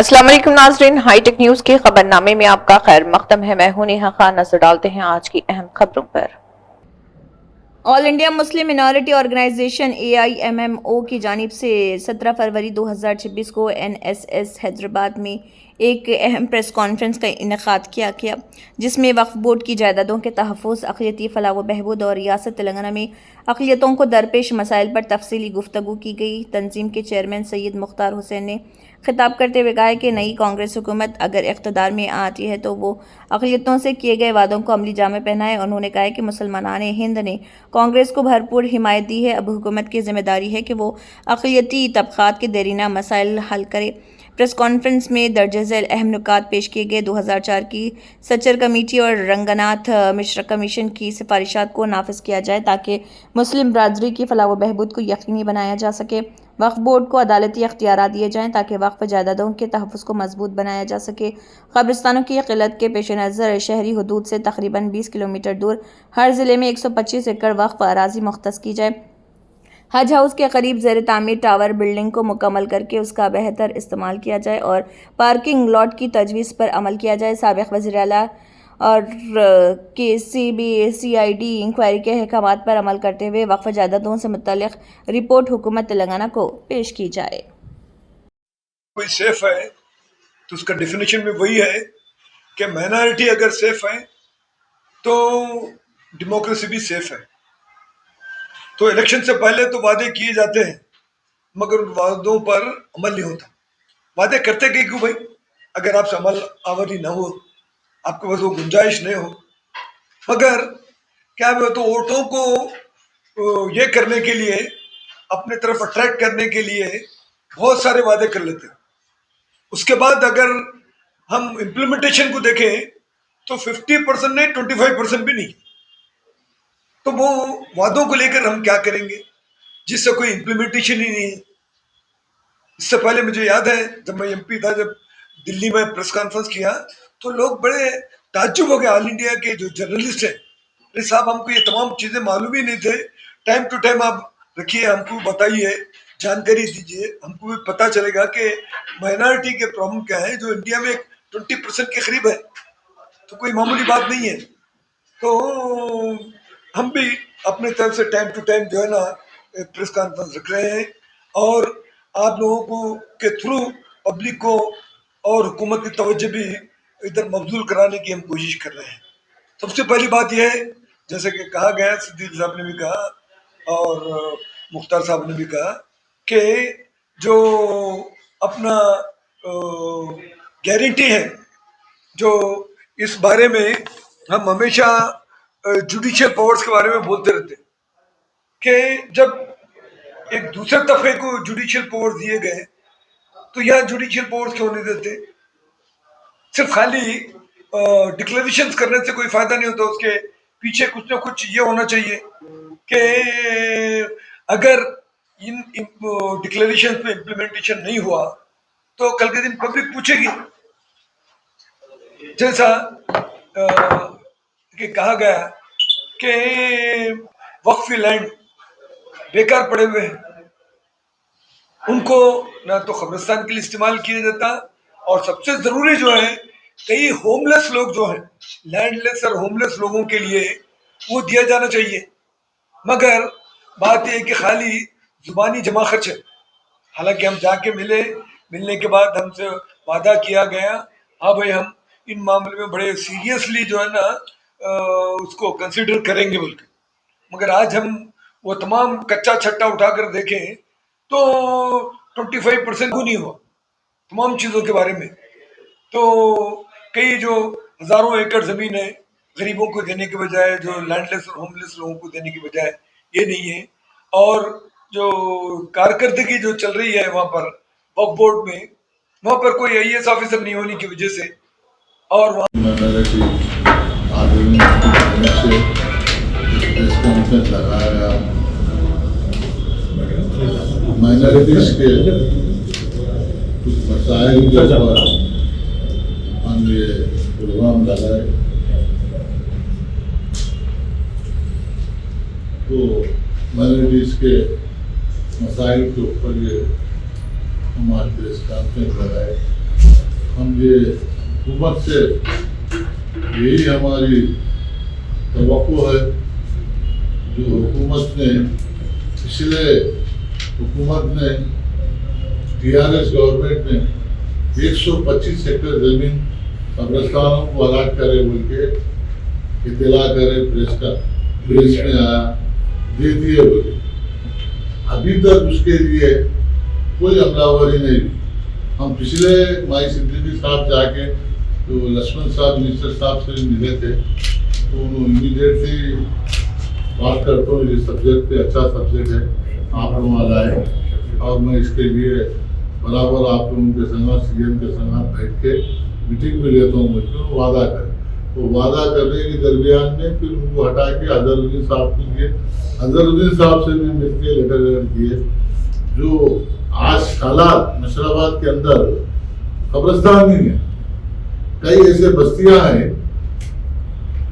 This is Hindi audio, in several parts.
अस्सलाम वालेकुम नाज़रीन, हाईटेक न्यूज के खबरनामे में आपका खैर मकदम है। मैं हूं नेहा खान। नजर डालते हैं आज की अहम खबरों पर। All India Muslim minority organisation AIMMO की जानिब से 17 फरवरी 2026 को NSS हैदराबाद में एक अहम प्रेस कॉन्फ्रेंस का इनेकाद किया गया, जिसमें वक्फ बोर्ड की जायदादों के तहफ़्फ़ुज़, अक़लियती फलाह व बहबूद और रियासत तेलंगाना में अक़लियतों को दरपेश मसाइल पर तफसीली गुफ्तगू की गई। तंजीम के चेयरमैन सैयद मुख्तार हुसैन ने खिताब करते हुए कहा कि नई कांग्रेस हुकूमत अगर इक़्तिदार में आती है तो वो अक़लियतों से किए गए वादों को अमली जामे पहनाए। उन्होंने कहा कि मुसलमानान हिंद ने कांग्रेस को भरपूर हिमायत दी है। अब हुकूमत की जिम्मेदारी है कि वो अक़लियती तबक़ात के देरीना मसाइल हल करे। प्रेस कॉन्फ्रेंस में दर्ज झेल अहम नुकात पेश किए गए। 2004 की सच्चर कमेटी और रंगनाथ मिश्रा कमीशन की सिफारिशात को नाफिज किया जाए ताकि मुस्लिम बरादरी की फलाह व बहबूद को यकीनी बनाया जा सके। वक्फ बोर्ड को अदालती अख्तियार दिए जाएँ ताकि वक्फ जायदादों के तहफ़्फ़ुज़ को मजबूत बनाया जा सके। कब्रिस्तानों की किल्लत के पेश नज़र शहरी हदूद से तकरीबन 20 किलोमीटर दूर हर ज़िले में 125 एकड़ वक्फ अराज़ी मुख्तस की जाए। हज हाउस के करीब ज़ेर तामीर टावर बिल्डिंग को मुकम्मल करके उसका बेहतर इस्तेमाल किया जाए और पार्किंग लॉट की तजवीज़ पर अमल किया जाए। साबिक़ वज़ीर आला और के CID इंक्वायरी के अहकामात पर अमल करते हुए वक्फ जायदादों से मुतल्लिक़ रिपोर्ट हुकूमत तेलंगाना को पेश की जाए। कोई सेफ है तो उसका डेफिनेशन में वही है कि माइनॉरिटी अगर सेफ है तो डेमोक्रेसी भी सेफ है। तो इलेक्शन से पहले तो वादे किए जाते हैं मगर उन वादों पर अमल नहीं होता। वादे करते क्यों भाई? अगर आपसे अमल आवरी ना हो, आपके पास वो गुंजाइश नहीं हो, मगर क्या है तो वोटों को ये करने के लिए, अपने तरफ अट्रैक्ट करने के लिए बहुत सारे वादे कर लेते हैं। उसके बाद अगर हम इम्प्लीमेंटेशन को देखें तो 50% नहीं, 25% भी नहीं। तो वो वादों को लेकर हम क्या करेंगे जिससे कोई इम्प्लीमेंटेशन ही नहीं है। इससे पहले मुझे याद है जब मैं MP था, जब दिल्ली में प्रेस कॉन्फ्रेंस किया तो लोग बड़े ताज्जुब हो गए। ऑल इंडिया के जो जर्नलिस्ट हैं, अरे साहब हमको ये तमाम चीजें मालूम ही नहीं थे। टाइम टू टाइम आप रखिए, हमको बताइए, जानकारी दीजिए, हमको भी पता चलेगा कि माइनॉरिटी के प्रॉब्लम क्या है जो इंडिया में 20% के करीब है। तो कोई मामूली बात नहीं है। तो हम भी अपने तरफ से टाइम टू टाइम जो है ना प्रेस कॉन्फ्रेंस रख रहे हैं और आप लोगों को के थ्रू पब्लिक को और हुकूमत की तवज्जो भी इधर मबजूल कराने की हम कोशिश कर रहे हैं। सबसे पहली बात यह है, जैसे कि कहा गया, सिद्दीक साहब ने भी कहा और मुख्तार साहब ने भी कहा कि जो अपना गारंटी है, जो इस बारे में हम हमेशा जुडिशियल पावर्स के बारे में बोलते रहते कि जब एक दूसरे तबके को जुडिशियल पावर्स दिए गए तो यह जुडिशियल पावर्स क्यों नहीं देते? सिर्फ खाली डिक्लेरेशंस करने से कोई फायदा नहीं होता, उसके पीछे कुछ ना कुछ ये होना चाहिए कि अगर इन डिक्लेरेशन पे इम्प्लीमेंटेशन नहीं हुआ तो कल के दिन पब्लिक पूछेगी। जैसा कि कहा गया कि वक्फ लैंड बेकार पड़े हुए हैं, उनको ना तो कब्रिस्तान के लिए इस्तेमाल किया जाता, और सबसे जरूरी जो है कई होमलेस लोग जो हैं, लैंडलेस और होमलेस लोगों के लिए वो दिया जाना चाहिए। मगर बात यह कि खाली जुबानी जमा खर्च है। हालांकि हम जाके मिलने के बाद हमसे वादा किया गया, हाँ भाई हम इन मामले में बड़े सीरियसली जो है ना उसको कंसिडर करेंगे बोल के। मगर आज हम वो तमाम कच्चा छट्टा उठाकर देखें तो 25% नहीं हुआ तमाम चीज़ों के बारे में। तो कई जो हजारों एकड़ ज़मीन है गरीबों को देने के बजाय, जो लैंडलेस और होमलेस लोगों को देने के बजाय, ये नहीं है। और जो कारकर्दगी जो चल रही है वहाँ पर वक्फ बोर्ड में, वहाँ पर कोई IAS ऑफिसर नहीं होने की वजह से, और वहाँ माइनॉरिटीज के कुछ मसाइल के ऊपर हम ये प्रोग्राम लगाए तो माइनॉरिटीज के मसाइल के ऊपर ये हम आज प्रेस कॉन्फ्रेंस लगाए। हम ये हुकूमत से यही हमारी तवक्को है, जो हुकूमत ने पिछले हुकूमत ने TRS गवर्नमेंट ने 125 एकड़ जमीन कब्रिस्तानों को अलॉट करे बोल के इतला करे, प्रेस में आया, दे दिए बोले। अभी तक उसके लिए कोई अमलावरी नहीं हुई। हम पिछले माई सिद्दीकी साहब जाके तो लक्ष्मण साहब मिनिस्टर साहब से मिले थे, तो उन्होंने इमीडिएटली बात करता हूँ, ये सब्जेक्ट पे अच्छा सब्जेक्ट है, आप लोग आ जाए और मैं इसके लिए बराबर आप लोगों के संग CM के संग बैठ के मीटिंग में लेता हूँ, मुझको वादा करें। तो वादा करने के दरमियान में फिर उनको हटा के अजहरुद्दीन साहब के लिए अजहरुद्दीन साहब से भी मिलकर लेटर किए। जो आज हालात नशराबाद के अंदर कब्रिस्तान नहीं है, कई ऐसे बस्तियां हैं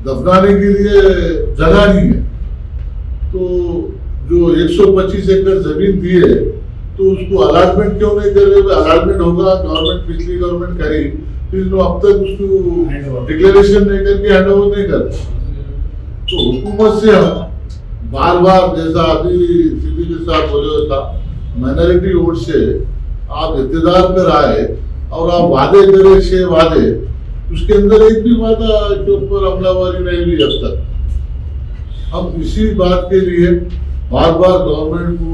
दफनाने के लिए जगह नहीं है, तो जो 125 एकड़ जमीन दी है तो उसको अलॉटमेंट क्यों नहीं कर रहे? अलॉटमेंट होगा, गवर्नमेंट पिछली गवर्नमेंट करी, फिर अब तक उसको डिक्लेरेशन नहीं करके हैंड ओवर नहीं कर। तो हुकूमत से हम बार बार, जैसा अभी सिद्दीकी साहब बोले था, माइनॉरिटी वोट से आप इक़्तिदार पर आए और आप वादे करे 6 वादे, उसके अंदर एक भी वादा के ऊपर अमलावरी नहीं हुई अब तक। हम इसी बात के लिए बार बार गवर्नमेंट को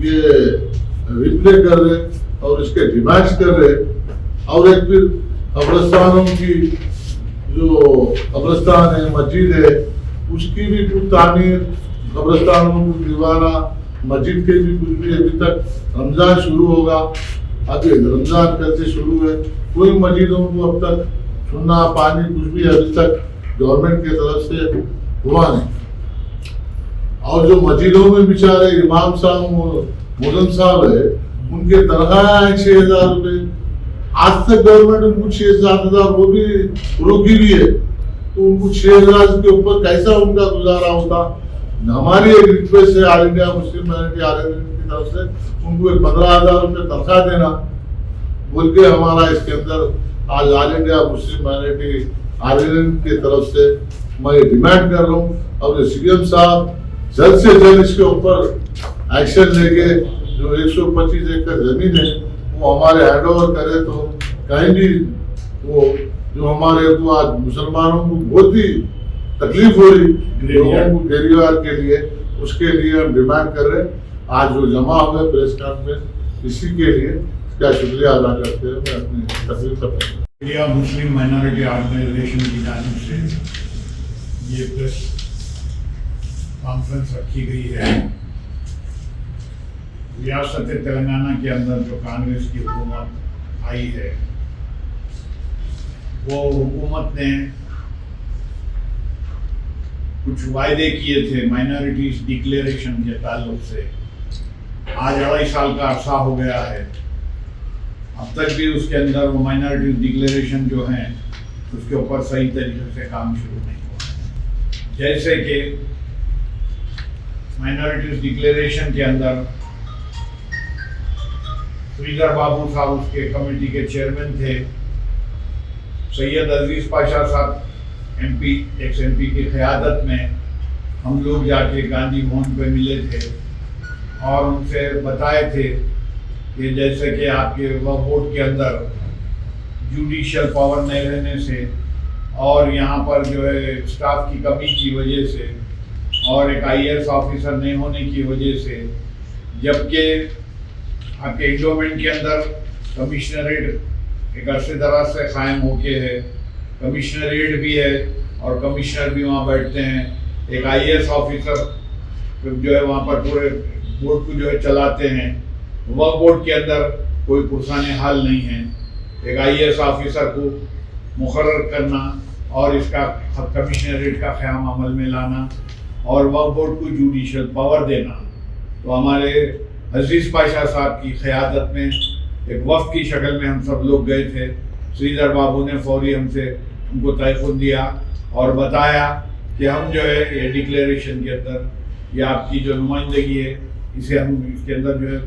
ये रिप्ले कर रहे और इसके डिमांड्स कर रहे। और एक फिर कब्रिस्तानों की जो कब्रिस्तान है, मस्जिद है, उसकी भी कुछ तामीर, कब्रिस्तानों को दीवाना, मस्जिद के भी कुछ भी अभी तक रमजान शुरू होगा, अभी रमजान कैसे शुरू है, कोई मस्जिदों को अब तक चूना पानी कुछ भी अभी तक गवर्नमेंट की तरफ से हुआ नहीं। और जो मस्जिदों में बेचारे इमाम साहब मोहम्मद साहब है, उनके तनख्वाह है 6,000 रुपए, आज तक गवर्नमेंट उनको 6-7 हजार वो भी रोकी भी है, तो उनको 6,000 के ऊपर कैसा उनका गुजारा होता। हमारी एक रिक्वेस्ट है all India Muslim minority organisation की तरफ से, उनको 15,000 रुपये तनख्वाह देना बोल के हमारा इसके अंदर आज all India Muslim minority organisation की तरफ से मैं डिमांड कर रहा हूँ। और CM साहब जल्द से जल्द इसके ऊपर एक्शन लेके जो 125 एकड़ जमीन है वो हमारे हैंड ओवर करे, तो कहीं भी वो जो हमारे को आज मुसलमानों को बहुत ही तकलीफ हो रही लोगों को गरीबार के लिए, उसके लिए हम डिमांड कर रहे हैं। आज जो जमा हुए प्रेस कॉन्फ्रेंस, इसी के लिए इसका शुक्रिया अदा करते हैं। मैं अपनी तकरीर करता हूँ। इंडिया मुस्लिम माइनॉरिटी ऑर्गेनाइजेशन की जानिब से ये प्रेस कॉन्फ्रेंस रखी गई है। रियासत तेलंगाना के अंदर जो कांग्रेस की हुकूमत आई है, वो हुकूमत ने कुछ वायदे किए थे माइनॉरिटीज डिक्लेरेशन के ताल्लुक से। आज 2.5 साल का अरसा हो गया है, अब तक भी उसके अंदर वो माइनॉरिटीज डिक्लेरेशन जो हैं उसके ऊपर सही तरीके से काम शुरू नहीं हुआ। जैसे कि माइनॉरिटीज डिक्लेरेशन के अंदर श्रीधर बाबू साहब उसके कमेटी के चेयरमैन थे, सैयद अजीज पाशा साहब MP एक्स MP की क़यादत में हम लोग जाके गांधी भवन पे मिले थे और उनसे बताए थे कि जैसे कि आपके वक्फ बोर्ड के अंदर जुडिशियल पावर नहीं रहने से और यहाँ पर जो है स्टाफ की कमी की वजह से और एक IAS ऑफिसर नहीं होने की वजह से, जबकि आपके इंडोमेंट के अंदर कमिश्नरेट एक अरसे दराज से कायम होके है, कमिश्नरेट भी है और कमिश्नर भी वहाँ बैठते हैं, एक IAS ऑफिसर जो है वहाँ पर पूरे बोर्ड को जो है चलाते हैं। वक्फ बोर्ड के अंदर कोई पुरसाने हाल नहीं है, एक IAS ऑफिसर को मुकर्रर करना और इसका कमिश्नरेट का क़याम अमल में लाना और वक्फ बोर्ड को जुडिशियल पावर देना। तो हमारे अजीज़ पाशा साहब की क़यादत में एक वफ़द की शक्ल में हम सब लोग गए थे। श्रीधर बाबू ने फौरी हमसे उनको तयक़ुन दिया और बताया कि हम जो है ये डिक्लेरेशन के अंदर ये आपकी जो नुमाइंदगी है इसे हम इसके अंदर जो है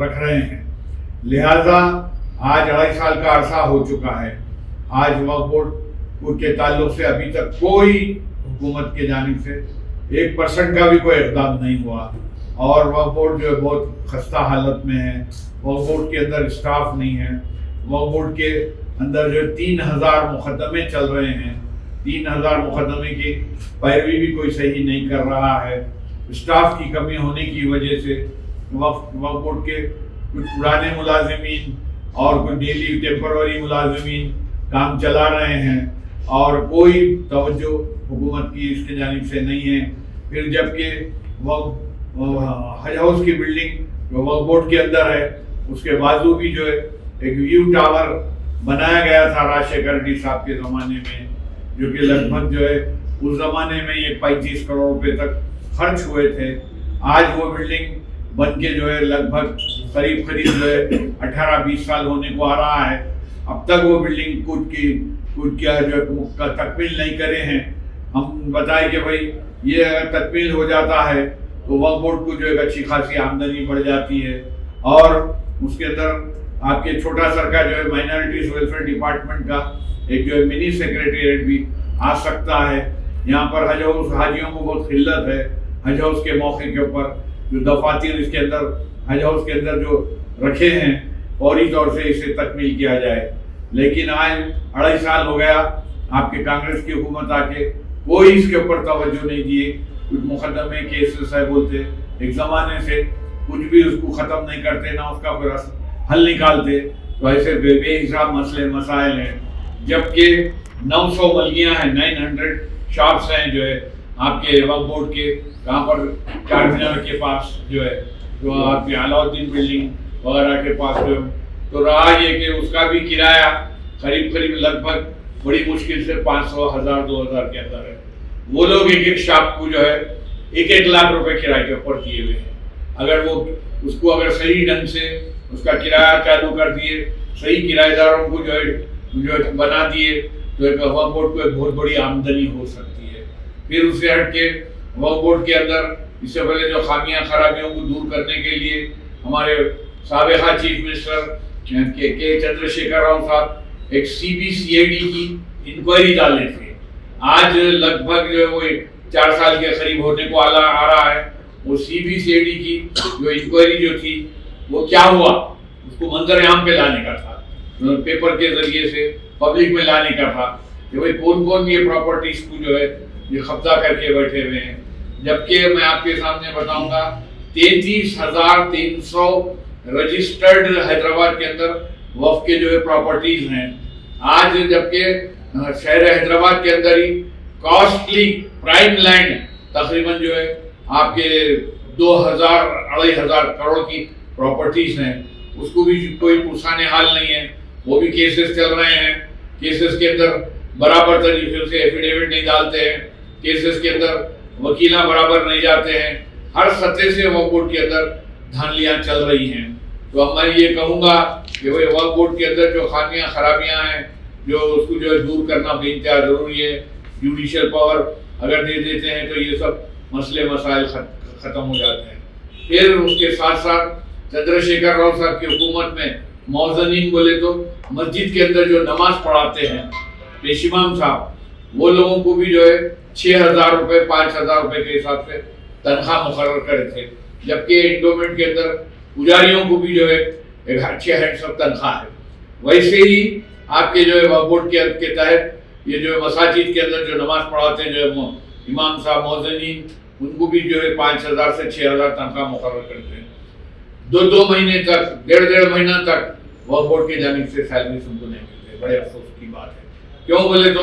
रख रहे हैं, लिहाजा आज 2.5 साल का अरसा हो चुका है। आज वक्फ बोर्ड के ताल्लुक से अभी तक कोई हुकूमत के जानिब से 1% का भी कोई इक़दाम नहीं हुआ और वक्फ बोर्ड जो है बहुत खस्ता हालत में है। वक्फ बोर्ड के अंदर स्टाफ नहीं है। वक्फ बोर्ड के अंदर जो 3000 मुकदमे चल रहे हैं, 3000 मुकदमे की पैरवी भी कोई सही नहीं कर रहा है। स्टाफ की कमी होने की वजह से वक्फ बोर्ड के कुछ पुराने मुलाजिमीन और कुछ डेली टेम्पररी मुलाजिमीन काम चला रहे हैं और कोई तवज्जो हुकूमत की इसके जानिब से नहीं है। फिर जबकि हज हाउस की बिल्डिंग जो वक्फ बोर्ड के अंदर है उसके बाजू भी जो है एक व्यू टावर बनाया गया था राजशेखर रेड्डी साहब के ज़माने में, जो कि लगभग जो है उस ज़माने में ये 35 करोड़ रुपए तक खर्च हुए थे। आज वो बिल्डिंग बन के जो है लगभग करीब जो है 18-20 साल होने को आ रहा है। अब तक वो बिल्डिंग कुछ क्या जो है तकमील नहीं करे हैं। हम बताएं कि भाई ये अगर तकमील हो जाता है तो वक्फ बोर्ड को जो है अच्छी खासी आमदनी बढ़ जाती है और उसके अंदर आपके छोटा सर का जो है माइनॉरिटीज वेलफेयर डिपार्टमेंट का एक जो है मिनी सेक्रेटेरिएट भी आ सकता है। यहाँ पर हज हाउस हाजियों को बहुत किल्लत है। हज हाउस के मौके के ऊपर जो दफातर इसके अंदर हज हाउस के अंदर जो रखे हैं फौरी तौर से इसे तकमील किया जाए। लेकिन आज 2.5 साल हो गया आपके कांग्रेस की हुकूमत आके, कोई इसके ऊपर तवज्जो नहीं दिए। कुछ मुकदमे केसेस है बोलते, एक ज़माने से कुछ भी उसको ख़त्म नहीं करते, ना उसका कोई हल निकालते। तो ऐसे बेहिसाब मसले मसाइल हैं। जबकि 900 मलगियाँ हैं, 900 शॉप्स हैं जो है आपके वक्फ बोर्ड के, कहाँ पर चार मीनार के पास जो है, जो आपके अलाउद्दीन बिल्डिंग वगैरह के पास जो, तो रहा ये कि उसका भी किराया करीब लगभग बड़ी मुश्किल से 500, 1000, 2000 के अंदर है। वो लोग एक शॉप को जो है 1-1 लाख रुपए किराए के ऊपर दिए हुए हैं। अगर वो उसको अगर सही ढंग से उसका किराया चालू कर दिए, सही किराएदारों को जो है बना दिए, तो एक वक्फ बोर्ड को एक बहुत बड़ी आमदनी हो सकती है। फिर उससे हट के वक्फ बोर्ड के अंदर इससे पहले जो खामियां खराबियों को दूर करने के लिए हमारे साबिका चीफ मिनिस्टर के चंद्रशेखर राव साहब एक CBCID की इंक्वायरी डाले थे। आज लगभग जो है वो 4 साल के करीब होने को आ रहा है। वो CBCID की जो इंक्वायरी जो थी वो क्या हुआ, उसको मंजर आम पे लाने का था, पेपर के जरिए से पब्लिक में लाने का था कि भाई कौन कौन ये प्रॉपर्टीज को जो है ये कब्जा करके बैठे हुए हैं। जबकि मैं आपके सामने बताऊंगा 33,300 रजिस्टर्ड हैदराबाद के अंदर वक्फ के जो है प्रॉपर्टीज हैं। आज जबकि शहर हैदराबाद के अंदर ही कॉस्टली प्राइम लैंड तकरीबन जो है आपके 2,000-2,500 करोड़ की प्रॉपर्टीज हैं, उसको भी कोई पुरसाने हाल नहीं है। वो भी केसेस चल रहे हैं। केसेस के अंदर बराबर तरीके से एफिडेविट नहीं डालते हैं, केसेस के अंदर वकीला बराबर नहीं जाते हैं। हर सतह से वक्फ बोर्ड के अंदर धांधलियां चल रही हैं। तो अब मैं ये कहूँगा कि भाई वक्फ बोर्ड के अंदर जो खामियां खराबियां हैं, जो उसको जो है दूर करना बेइंतहा जरूरी है। जुडिशियल पावर अगर दे देते हैं तो ये सब मसले मसाइल खत्म हो जाते हैं। फिर उसके साथ साथ चंद्रशेखर राव साहब की हुकूमत में मौज़नीन बोले तो मस्जिद के अंदर जो नमाज पढ़ाते हैं पेश इमाम साहब, वो लोगों को भी जो है 6,000 रुपये 5,000 रुपये के हिसाब से तनख्वाह मुकर्रर करे थे। जबकि इंडोमेंट के अंदर पुजारियों को भी जो है एक अच्छे हैंडसम तनख्वाह है। वैसे ही आपके जो है वक्फ बोर्ड के तहत ये जो मसाजिद के अंदर जो नमाज पढ़ाते हैं जो है इमाम साहब मौज़नीन, उनको भी जो है 5,000 से 6,000 तनख्वाह मुकर्रर करते हैं। 2 महीने तक, 1.5 महीना तक वक्फ बोर्ड के जानिब से सैलरी उनको नहीं मिलते। बड़े अफसोस की बात है। क्यों बोले तो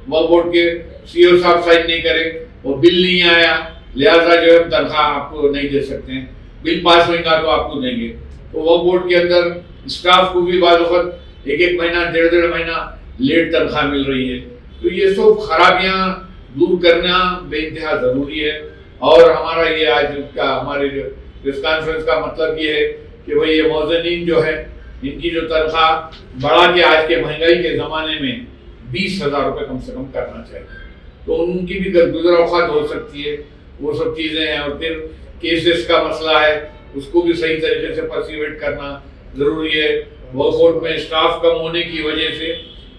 वक्फ बोर्ड के CEO साहब साइन नहीं करे, वो बिल नहीं आया, लिहाजा जो है तनख्वाह आपको नहीं दे सकते हैं। बिल पास होगा तो आपको देंगे। तो वक्फ बोर्ड के अंदर स्टाफ को भी बाद वक्त 1-1 महीना 1.5 महीना लेट तनख्वाह मिल रही है। तो ये सब खराबियां दूर करना बेइंतहा जरूरी है। और हमारा ये आज का हमारे जो प्रेस कॉन्फ्रेंस का मतलब ये है कि भाई ये मौज़नीन जो है इनकी जो तनख्वाह बढ़ा के आज के महंगाई के ज़माने में 20,000 रुपये कम से कम करना चाहिए। तो उनकी भी गुज़र औक़ात हो सकती है, वो सब चीज़ें हैं। और फिर केसेस का मसला है, उसको भी सही तरीके से पर्सिवेट करना ज़रूरी है। वर्क बोर्ड में स्टाफ कम होने की वजह से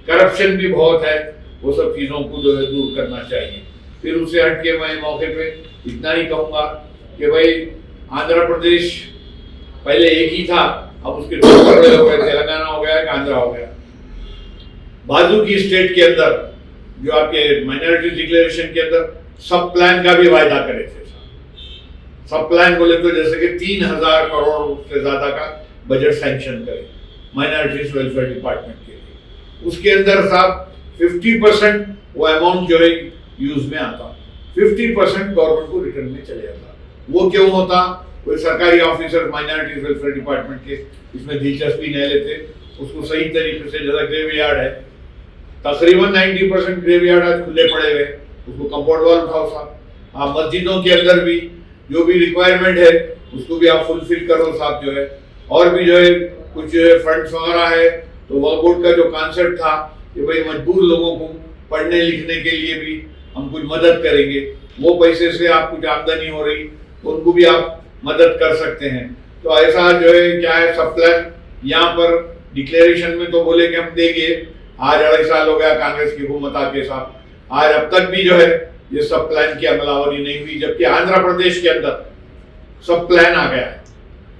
करप्शन भी बहुत है, वो सब चीज़ों को जो है दूर करना चाहिए। फिर उससे हट के मैं मौके पे इतना ही कहूँगा कि भाई आंध्र प्रदेश पहले एक ही था, अब उसके दो टुकड़े हो गए, तेलंगाना हो गया कि आंध्रा हो गया। बाजू की स्टेट के अंदर जो आपके माइनॉरिटी डिक्लेरेशन के अंदर सब प्लान का भी वायदा करे थे। सब प्लान बोले तो जैसे कि 3000 करोड़ से ज्यादा का बजट सैंक्शन करे माइनॉरिटीज वेलफेयर डिपार्टमेंट के लिए। उसके अंदर साहब 50% वो अमाउंट जो है यूज में आता, 50% गवर्नमेंट को रिटर्न में चले जाता। वो क्यों होता? कोई सरकारी ऑफिसर माइनॉरिटीज वेलफेयर डिपार्टमेंट के इसमें दिलचस्पी नहीं लेते, उसको सही तरीके से, जैसा ग्रेवयार्ड है तकरीबन 90% ग्रेवयार्ड आज खुले पड़े हुए, उसको कंपाउंड वॉल उठाओ साहब। आप मस्जिदों के अंदर भी जो भी रिक्वायरमेंट है उसको भी आप फुलफिल करो साहब जो है। और भी जो है कुछ जो है फंड्स वगैरह है, तो वर्क बोर्ड का जो कॉन्सेप्ट था कि भाई मजबूर लोगों को पढ़ने लिखने के लिए भी हम कुछ मदद करेंगे, वो पैसे से आप कुछ आमदनी हो रही तो उनको भी आप मदद कर सकते हैं। तो ऐसा जो है क्या है, सब प्लान यहाँ पर डिक्लेरेशन में तो बोले कि हम देंगे, आज 2.5 साल हो गया कांग्रेस की हुकूमत आके साहब, आज अब तक भी जो है ये सब प्लान की अमलावरी नहीं हुई। जबकि आंध्र प्रदेश के अंदर सब प्लान आ गया है।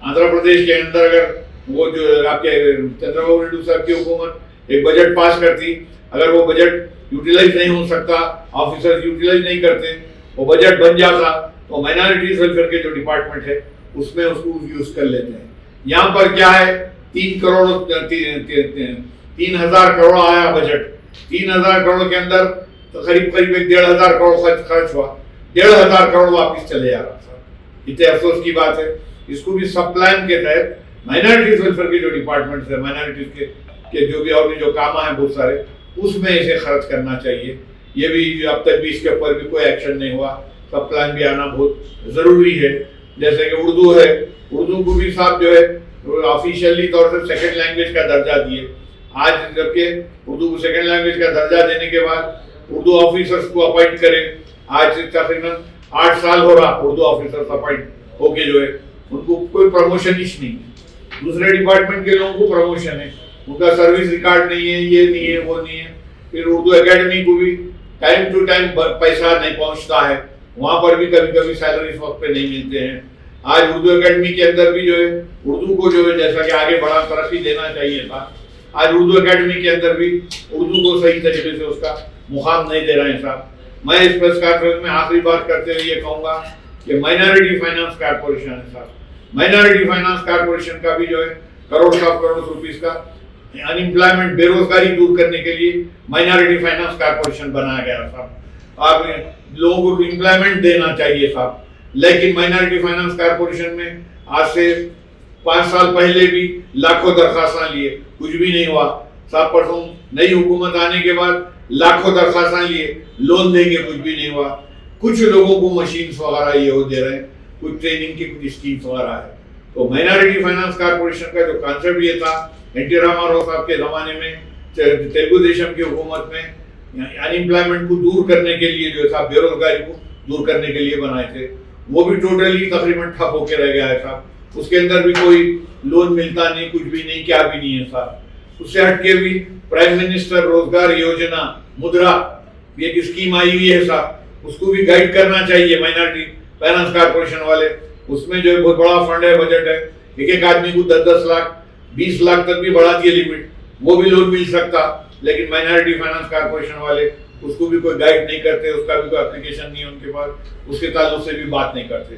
आंध्र प्रदेश के अंदर अगर वो जो आपके चंद्रबाबू नायडू साहब की हुकूमत एक बजट पास करती, अगर वो बजट यूटिलाइज नहीं हो सकता, ऑफिसर्स यूटिलाइज नहीं करते, वो बजट बन जाता तो माइनॉरिटीज वेलफेयर के जो डिपार्टमेंट है उसमें उसको यूज कर लेते हैं। यहाँ पर क्या है, 3,000 करोड़ आया बजट, 3,000 करोड़ के अंदर तो करीब 1,500 करोड़ खर्च हुआ, 1,500 करोड़ वापिस चले जा रहा था। इतने अफसोस की बात है। इसको भी सब प्लान के तहत माइनॉरिटीज वेलफेयर के जो डिपार्टमेंट्स है, माइनॉरिटीज के जो भी और भी जो काम है बहुत सारे, उसमें इसे खर्च करना चाहिए। ये भी अब तक भी इसके ऊपर भी कोई एक्शन नहीं हुआ। सब प्लान भी आना बहुत जरूरी है। जैसे कि उर्दू है, उर्दू को भी साहब जो है ऑफिशियली तौर से सेकंड लैंग्वेज का दर्जा दिए। आज जबकि उर्दू को सेकंड लैंग्वेज का दर्जा देने के बाद उर्दू ऑफिसर्स को अपॉइंट करें, आज तकरीबन 8 साल हो रहा उर्दू ऑफिसर्स अपॉइंट होके जो है उनको कोई प्रमोशन ही नहीं है। दूसरे डिपार्टमेंट के लोगों को प्रमोशन है, उनका सर्विस रिकॉर्ड नहीं है, ये नहीं है, वो नहीं है। फिर उर्दू एकेडमी को भी टाइम टू टाइम पैसा नहीं पहुंचता है, वहां पर भी कभी कभी सैलरी वक्त पे नहीं मिलते हैं। आज उर्दू एकेडमी के अंदर भी जो है उर्दू को जो है जैसा कि आगे बड़ा तरक्की देना चाहिए था, आज उर्दू एकेडमी के अंदर भी उर्दू को सही तरीके से उसका मुकाम नहीं दे रहे हैं साहब। मैं इस प्रेस कॉन्फ्रेंस में आखिरी बात करते हुए ये कहूंगा कि माइनॉरिटी फाइनेंस कारपोरेशन है साहब, माइनॉरिटी फाइनेंस कारपोरेशन का भी जो है करोड़ रुपीस का अनएम्प्लॉयमेंट, बेरोजगारी दूर करने के लिए माइनॉरिटी फाइनेंस कारपोरेशन बनाया गया साहब। आप लोगों को एम्प्लॉयमेंट देना चाहिए साहब, लेकिन माइनॉरिटी फाइनेंस कारपोरेशन में आज से 5 साल पहले भी लाखों दरखास्तां लिए, कुछ भी नहीं हुआ साहब। परसों नई हुकूमत आने के बाद लाखों दरखास्तां लिए, लोन देंगे, कुछ भी नहीं हुआ। कुछ लोगों को मशीन्स वगैरह ये हो दे रहे हैं, कुछ ट्रेनिंग की कुछ स्कीम्स वगैरह है। तो माइनॉरिटी फाइनेंस कारपोरेशन का जो कॉन्सेप्ट ये था, एनटी रामाराव साहब के जमाने में तेलुगु देशम की हुकूमत में अनएम्प्लॉयमेंट को दूर करने के लिए जो था, बेरोजगारी को दूर करने के लिए बनाए थे, वो भी टोटली तकरीबन ठप होके रह गया है साहब। उसके अंदर भी कोई लोन मिलता नहीं, कुछ भी नहीं, क्या भी नहीं है साहब। उससे हटके भी प्राइम मिनिस्टर रोजगार योजना मुद्रा एक स्कीम आई हुई है साहब, उसको भी गाइड करना चाहिए माइनॉरिटी फाइनेंस कारपोरेशन वाले। उसमें जो है बहुत बड़ा फंड है, बजट है, एक आदमी को 10-10 लाख 20 लाख तक भी बढ़ा दिए लिमिट, वो भी लोन मिल सकता। लेकिन माइनॉरिटी फाइनेंस कारपोरेशन वाले उसको भी कोई गाइड नहीं करते, उसका भी कोई एप्लीकेशन नहीं है उनके पास, उसके ताल्लुक से भी बात नहीं करते।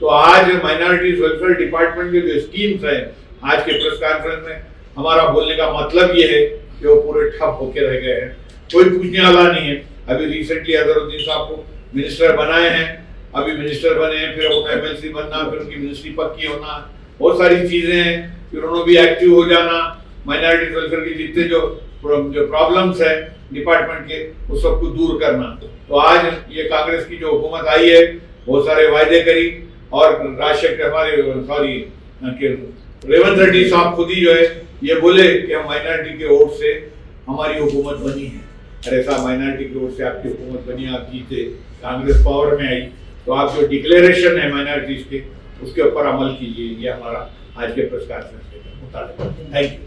तो आज माइनॉरिटीज वेलफेयर डिपार्टमेंट के जो स्कीम्स हैं, आज के प्रेस कॉन्फ्रेंस में हमारा बोलने का मतलब ये है कि वो पूरे ठप होके रह गए हैं, कोई पूछने वाला नहीं है। अभी रिसेंटली अजहरुद्दीन साहब को मिनिस्टर बनाए हैं, अभी मिनिस्टर बने हैं, फिर उन्हें एमएलसी बनना, फिर उनकी मिनिस्ट्री पक्की होना, बहुत सारी चीजें हैं, फिर उन्होंने भी एक्टिव हो जाना, माइनॉरिटी वेलफेयर के जितने जो प्रॉब्लम्स है डिपार्टमेंट के उस सबको दूर करना। तो आज ये कांग्रेस की जो हुकूमत आई है, बहुत सारे वायदे करी, और राजशेखर हमारे रेवंत रेड्डी साहब खुद ही जो है ये बोले कि हम माइनॉरिटी के वोट से हमारी हुकूमत बनी है। अरे साहब, माइनॉरिटी के वोट से आपकी हुकूमत बनी, आप जीते, कांग्रेस पावर में आई, तो आप जो डिक्लेरेशन है माइनॉरिटीज के उसके ऊपर अमल कीजिए। ये हमारा आज के प्रेस कॉन्फ्रेंस के मुताबिक। Thank you.